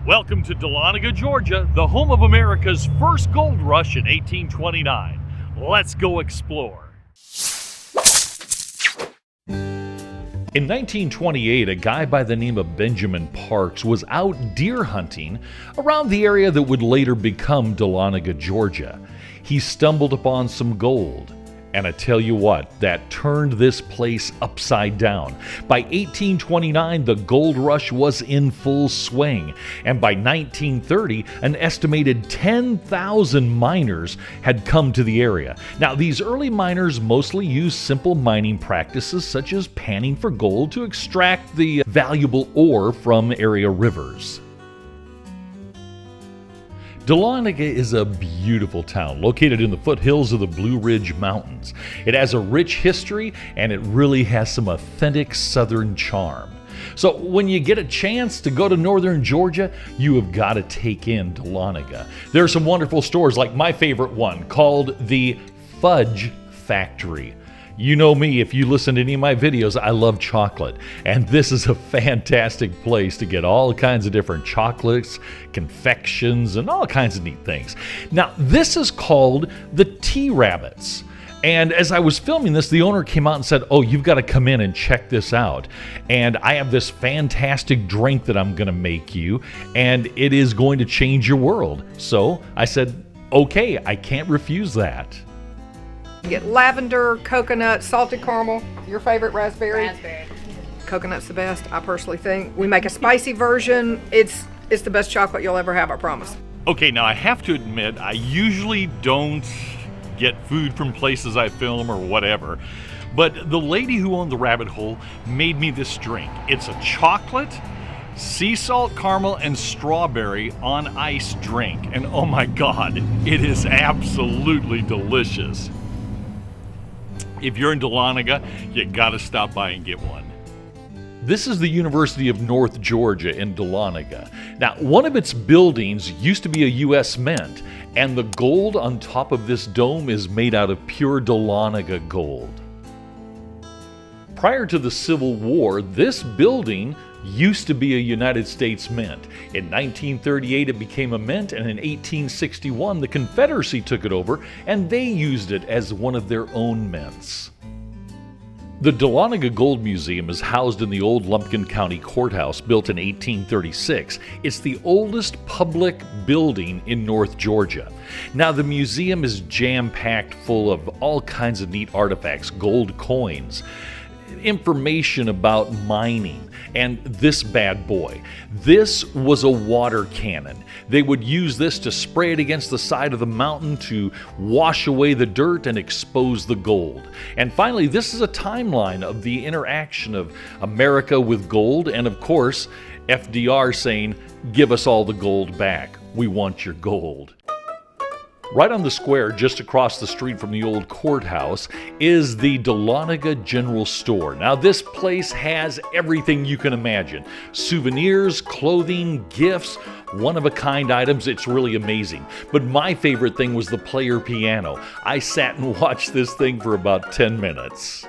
Welcome to Dahlonega, Georgia, the home of America's first gold rush in 1829. Let's go explore. In 1928, a guy by the name of Benjamin Parks was out deer hunting around the area that would later become Dahlonega, Georgia. He stumbled upon some gold. And I tell you what, that turned this place upside down. By 1829, the gold rush was in full swing. And by 1930, an estimated 10,000 miners had come to the area. Now, these early miners mostly used simple mining practices such as panning for gold to extract the valuable ore from area rivers. Dahlonega is a beautiful town located in the foothills of the Blue Ridge Mountains. It has a rich history and it really has some authentic southern charm. So when you get a chance to go to northern Georgia, you have got to take in Dahlonega. There are some wonderful stores like my favorite one called the Fudge Factory. You know me, if you listen to any of my videos, I love chocolate. And this is a fantastic place to get all kinds of different chocolates, confections, and all kinds of neat things. Now, this is called the Tea Rabbits. And as I was filming this, the owner came out and said, "Oh, you've got to come in and check this out. And I have this fantastic drink that I'm going to make you, and it is going to change your world." So I said, okay, I can't refuse that. You get lavender, coconut, salted caramel, your favorite raspberry. Coconut's the best, I personally think. We make a spicy version. It's the best chocolate you'll ever have, I promise. Okay, now I have to admit, I usually don't get food from places I film or whatever, but the lady who owned the rabbit hole made me this drink. It's a chocolate, sea salt, caramel, and strawberry on ice drink, and oh my God, it is absolutely delicious. If you're in Dahlonega, you gotta stop by and get one. This is the University of North Georgia in Dahlonega. Now, one of its buildings used to be a U.S. Mint, and the gold on top of this dome is made out of pure Dahlonega gold. Prior to the Civil War, this building used to be a United States Mint. In 1938, it became a mint, and in 1861, the Confederacy took it over, and they used it as one of their own mints. The Dahlonega Gold Museum is housed in the old Lumpkin County Courthouse, built in 1836. It's the oldest public building in North Georgia. Now, the museum is jam-packed full of all kinds of neat artifacts, gold coins, information about mining, and this bad boy. This was a water cannon. They would use this to spray it against the side of the mountain to wash away the dirt and expose the gold. And finally, this is a timeline of the interaction of America with gold, and of course, FDR saying, "Give us all the gold back. We want your gold." Right on the square, just across the street from the old courthouse, is the Dahlonega General Store. Now, this place has everything you can imagine. Souvenirs, clothing, gifts, one-of-a-kind items. It's really amazing. But my favorite thing was the player piano. I sat and watched this thing for about 10 minutes.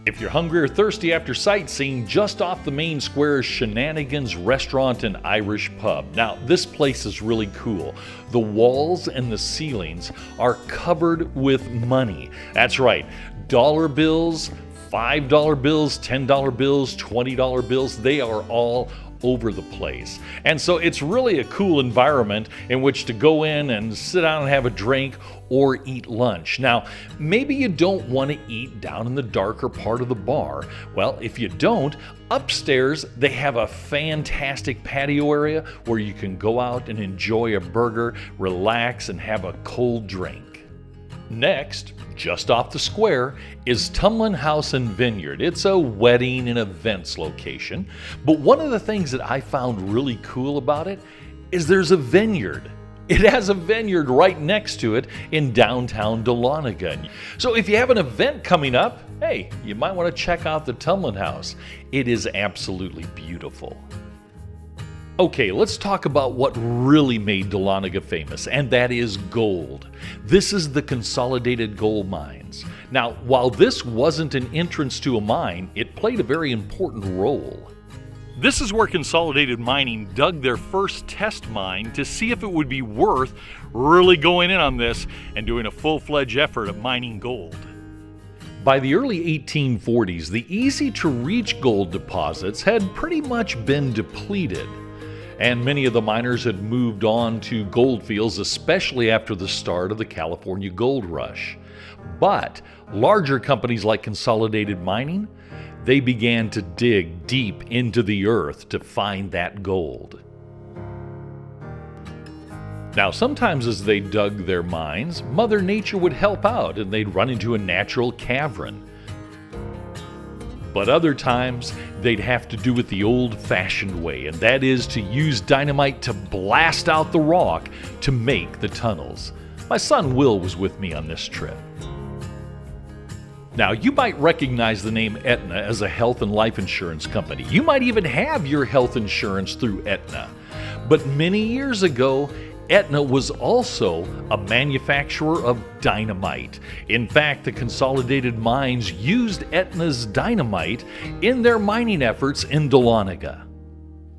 If you're hungry or thirsty after sightseeing, just off the main square is Shenanigans Restaurant and Irish Pub. Now, this place is really cool. The walls and the ceilings are covered with money. That's right, dollar bills, $5 bills, $10 bills, $20 bills, they are all over the place. And so it's really a cool environment in which to go in and sit down and have a drink or eat lunch. Now, maybe you don't want to eat down in the darker part of the bar. Well, if you don't, upstairs they have a fantastic patio area where you can go out and enjoy a burger, relax, and have a cold drink. Next, just off the square, is Tumlin House and Vineyard. It's a wedding and events location, but one of the things that I found really cool about it is there's a vineyard. It has a vineyard right next to it in downtown Dahlonega. So if you have an event coming up, hey, you might want to check out the Tumlin House. It is absolutely beautiful. Okay, let's talk about what really made Dahlonega famous, and that is gold. This is the Consolidated Gold Mines. Now, while this wasn't an entrance to a mine, it played a very important role. This is where Consolidated Mining dug their first test mine to see if it would be worth really going in on this and doing a full-fledged effort of mining gold. By the early 1840s, the easy-to-reach gold deposits had pretty much been depleted, and many of the miners had moved on to gold fields, especially after the start of the California gold rush. But larger companies like Consolidated Mining, they began to dig deep into the earth to find that gold. Now, sometimes as they dug their mines, Mother Nature would help out and they'd run into a natural cavern. But other times, they'd have to do it the old-fashioned way, and that is to use dynamite to blast out the rock to make the tunnels. My son Will was with me on this trip. Now, you might recognize the name Aetna as a health and life insurance company. You might even have your health insurance through Aetna. But many years ago, Aetna was also a manufacturer of dynamite. In fact, the Consolidated Mines used Aetna's dynamite in their mining efforts in Dahlonega.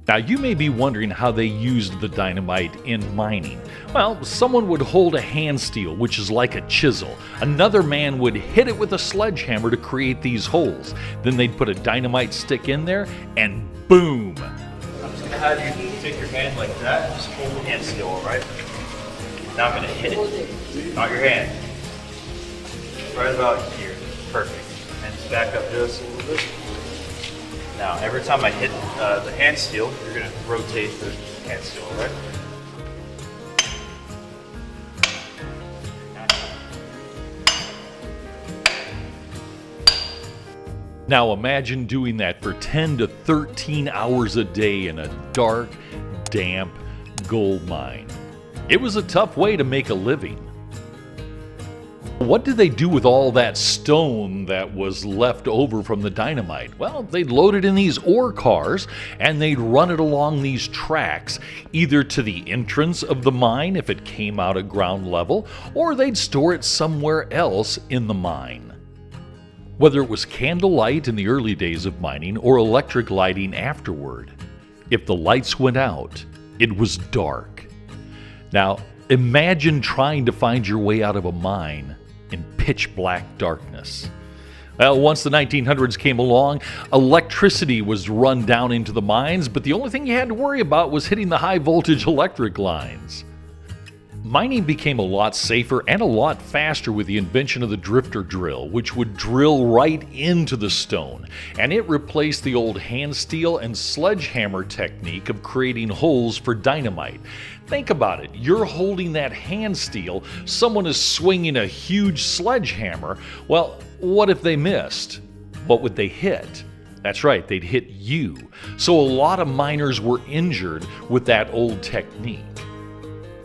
Now, you may be wondering how they used the dynamite in mining. Well, someone would hold a hand steel, which is like a chisel. Another man would hit it with a sledgehammer to create these holes. Then they'd put a dynamite stick in there, and boom! I'm just gonna have you take your hand like that, just hold the hand steel, all right? Now I'm gonna hit it, not your hand. Right about here, perfect. And just back up just a little bit. Now, every time I hit the hand steel, you're gonna rotate the hand steel, all right? Now imagine doing that for 10 to 13 hours a day in a dark, damp gold mine. It was a tough way to make a living. What did they do with all that stone that was left over from the dynamite? Well, they'd load it in these ore cars and they'd run it along these tracks, either to the entrance of the mine if it came out at ground level, or they'd store it somewhere else in the mine. Whether it was candlelight in the early days of mining or electric lighting afterward, if the lights went out, it was dark. Now, imagine trying to find your way out of a mine in pitch black darkness. Well, once the 1900s came along, electricity was run down into the mines, but the only thing you had to worry about was hitting the high voltage electric lines. Mining became a lot safer and a lot faster with the invention of the drifter drill, which would drill right into the stone, and it replaced the old hand steel and sledgehammer technique of creating holes for dynamite. Think about it. You're holding that hand steel, someone is swinging a huge sledgehammer. Well, what if they missed? What would they hit? That's right, they'd hit you. So a lot of miners were injured with that old technique.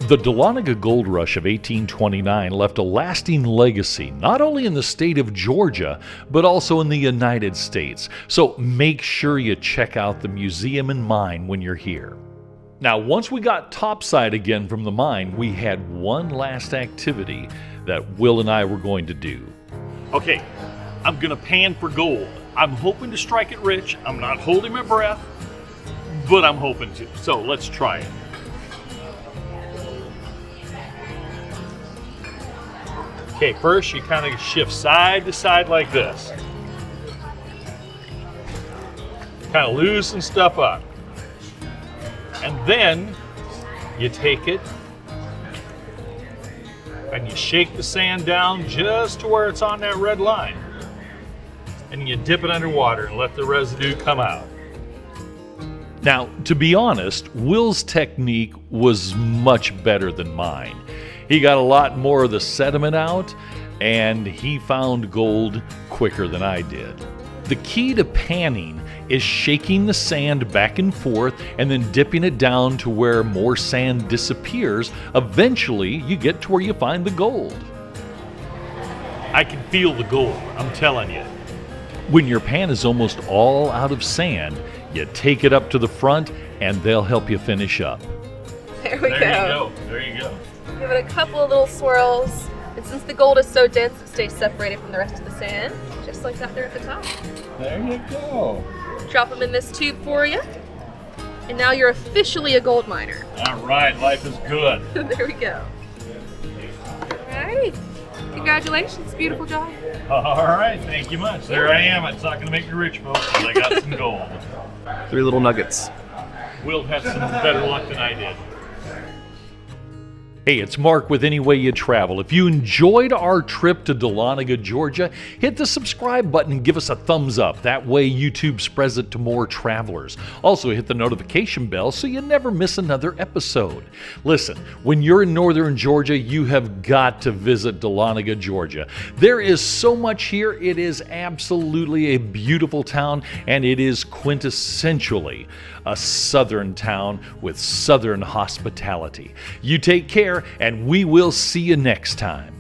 The Dahlonega Gold Rush of 1829 left a lasting legacy, not only in the state of Georgia, but also in the United States. So make sure you check out the museum and mine when you're here. Now, once we got topside again from the mine, we had one last activity that Will and I were going to do. Okay, I'm gonna pan for gold. I'm hoping to strike it rich. I'm not holding my breath, but I'm hoping to. So let's try it. Okay, first you kind of shift side to side like this. Kind of loosen stuff up. And then you take it and you shake the sand down just to where it's on that red line. And you dip it underwater and let the residue come out. Now, to be honest, Will's technique was much better than mine. He got a lot more of the sediment out, and he found gold quicker than I did. The key to panning is shaking the sand back and forth and then dipping it down to where more sand disappears. Eventually, you get to where you find the gold. I can feel the gold, I'm telling you. When your pan is almost all out of sand, you take it up to the front and they'll help you finish up. There we go. There you go. Give it a couple of little swirls, and since the gold is so dense, it stays separated from the rest of the sand, just like that there at the top. There you go. Drop them in this tube for you. And now you're officially a gold miner. All right, life is good. There we go. Alrighty. Congratulations, beautiful job. All right, thank you much. There I am. It's not going to make me rich, folks, but I got some gold. 3 little nuggets. Will have some better luck than I did. Hey, it's Mark with Any Way You Travel. If you enjoyed our trip to Dahlonega, Georgia, hit the subscribe button and give us a thumbs up. That way YouTube spreads it to more travelers. Also hit the notification bell so you never miss another episode. Listen, when you're in northern Georgia, you have got to visit Dahlonega, Georgia. There is so much here. It is absolutely a beautiful town, and it is quintessentially a southern town with southern hospitality. You take care, and we will see you next time.